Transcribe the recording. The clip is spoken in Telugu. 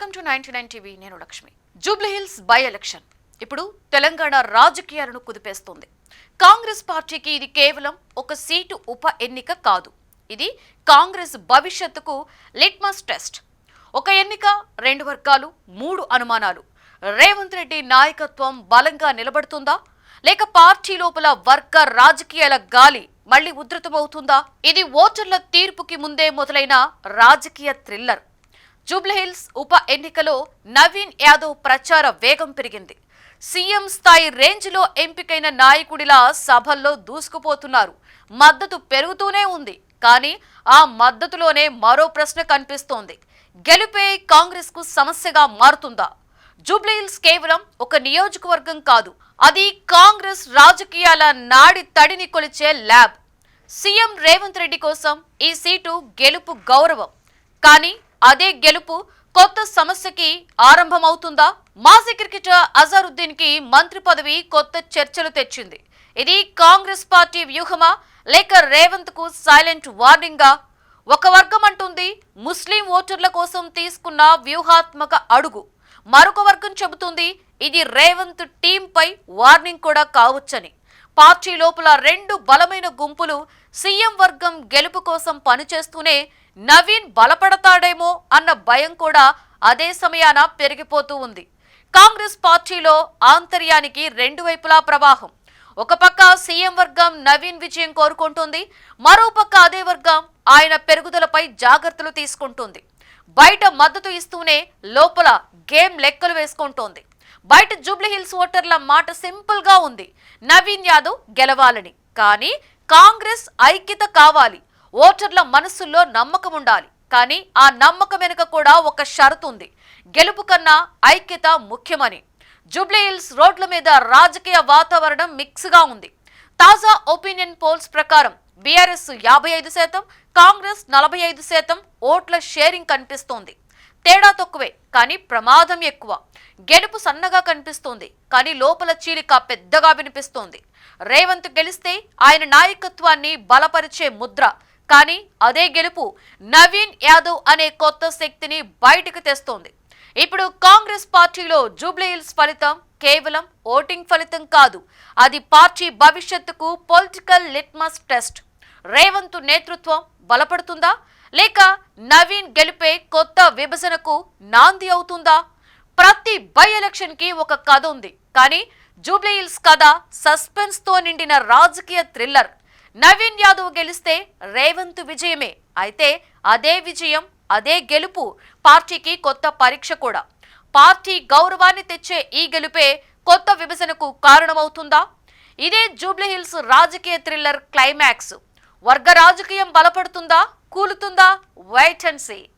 Welcome to 99 TV. నేను లక్ష్మి. జూబ్లీహిల్స్ బై ఎలక్షన్ ఇప్పుడు తెలంగాణ రాజకీయాలను కుదిపేస్తుంది. కాంగ్రెస్ పార్టీకి ఇది కేవలం ఒక సీటు ఉప ఎన్నిక కాదు. ఇది కాంగ్రెస్ భవిష్యత్తుకు లిట్మస్ టెస్ట్. ఒక ఎన్నిక, రెండు వర్గాలు, మూడు అనుమానాలు. రేవంత్ రెడ్డి నాయకత్వం బలంగా నిలబడుతుందా, లేక పార్టీ లోపల వర్గ రాజకీయాల గాలి మళ్లీ ఉధృతమవుతుందా? ఇది ఓటర్ల తీర్పుకి ముందే మొదలైన రాజకీయ థ్రిల్లర్. జూబ్లీహిల్స్ ఉప ఎన్నికలో నవీన్ యాదవ్ ప్రచార వేగం పెరిగింది. సీఎం స్థాయి రేంజ్లో ఎంపికైన నాయకుడిలా సభల్లో దూసుకుపోతున్నారు. మద్దతు పెరుగుతూనే ఉంది. కానీ ఆ మద్దతులోనే మరో ప్రశ్న కనిపిస్తోంది. గెలుపే కాంగ్రెస్ కు సమస్యగా మారుతుందా? జూబ్లీహిల్స్ కేవలం ఒక నియోజకవర్గం కాదు, అది కాంగ్రెస్ రాజకీయాల నాడి తడిని కొలిచే ల్యాబ్. సీఎం రేవంత్ రెడ్డి కోసం ఈ సీటు గెలుపు గౌరవం. కానీ అదే గెలుపు కొత్త సమస్యకి ఆరంభమవుతుందా? మాజీ క్రికెటర్ అజారుద్దీన్ కి మంత్రి పదవి కొత్త చర్చలు తెచ్చింది. ఇది కాంగ్రెస్ పార్టీ వ్యూహమా, లేక రేవంత్ కు సైలెంట్ వార్నింగా? ఒక వర్గం అంటుంది ముస్లిం ఓటర్ల కోసం తీసుకున్న వ్యూహాత్మక అడుగు. మరొక వర్గం చెబుతుంది ఇది రేవంత్ టీంపై వార్నింగ్ కూడా కావచ్చని. పార్టీ లోపల రెండు బలమైన గుంపులు సీఎం వర్గం గెలుపు కోసం పనిచేస్తూనే నవీన్ బలపడతాడేమో అన్న భయం కూడా అదే సమయాన పెరిగిపోతూ ఉంది. కాంగ్రెస్ పార్టీలో ఆంతర్యానికి రెండు వైపులా ప్రవాహం. ఒక పక్క సీఎం వర్గం నవీన్ విజయం కోరుకుంటుంది, మరోపక్క అదే వర్గం ఆయన పెరుగుదలపై జాగ్రత్తలు తీసుకుంటుంది. బయట మద్దతు ఇస్తూనే లోపల గేమ్ లెక్కలు వేసుకుంటోంది. బయట జూబ్లీహిల్స్ ఓటర్ల మాట సింపుల్ గా ఉంది, నవీన్ యాదవ్ గెలవాలని. కానీ కాంగ్రెస్ ఐక్యత కావాలి, ఓటర్ల మనసుల్లో నమ్మకం ఉండాలి. కానీ ఆ నమ్మకం వెనుక కూడా ఒక షరతు ఉంది, గెలుపు కన్నా ఐక్యత ముఖ్యమని. జూబ్లీహిల్స్ రోడ్ల మీద రాజకీయ వాతావరణం మిక్స్ గా ఉంది. తాజా ఒపీనియన్ పోల్స్ ప్రకారం బీఆర్ఎస్ 55%, కాంగ్రెస్ 45% ఓట్ల షేరింగ్ కనిపిస్తోంది. తేడా తక్కువే, కానీ ప్రమాదం ఎక్కువ. గెలుపు సన్నగా కనిపిస్తోంది, కానీ లోపల చీలిక పెద్దగా వినిపిస్తోంది. రేవంత్ గెలిస్తే ఆయన నాయకత్వాన్ని బలపరిచే ముద్ర. కానీ అదే గెలుపు నవీన్ యాదవ్ అనే కొత్త శక్తిని బయటకు తెస్తోంది. ఇప్పుడు కాంగ్రెస్ పార్టీలో జూబ్లీహిల్స్ ఫలితం కేవలం ఓటింగ్ ఫలితం కాదు, అది పార్టీ భవిష్యత్తుకు పొలిటికల్ లిట్మస్ టెస్ట్. రేవంత్ నేతృత్వం బలపడుతుందా, లేక నవీన్ గెలిపే కొత్త విభజనకు నాంది అవుతుందా? ప్రతి బై ఎలక్షన్ కి ఒక కథ ఉంది, కానీ జూబ్లీహిల్స్ కథ సస్పెన్స్ తో నిండిన రాజకీయ థ్రిల్లర్. నవీన్ యాదవ్ గెలిస్తే రేవంత్ విజయమే. అయితే అదే విజయం, అదే గెలుపు పార్టీకి కొత్త పరీక్ష కూడా. పార్టీ గౌరవాన్ని తెచ్చే ఈ గెలుపే కొత్త విభజనకు కారణమవుతుందా? ఇదే జూబ్లీహిల్స్ రాజకీయ థ్రిల్లర్ క్లైమాక్స్. వర్గ రాజకీయం బలపడుతుందా, కూలుతుందా? Wait and see.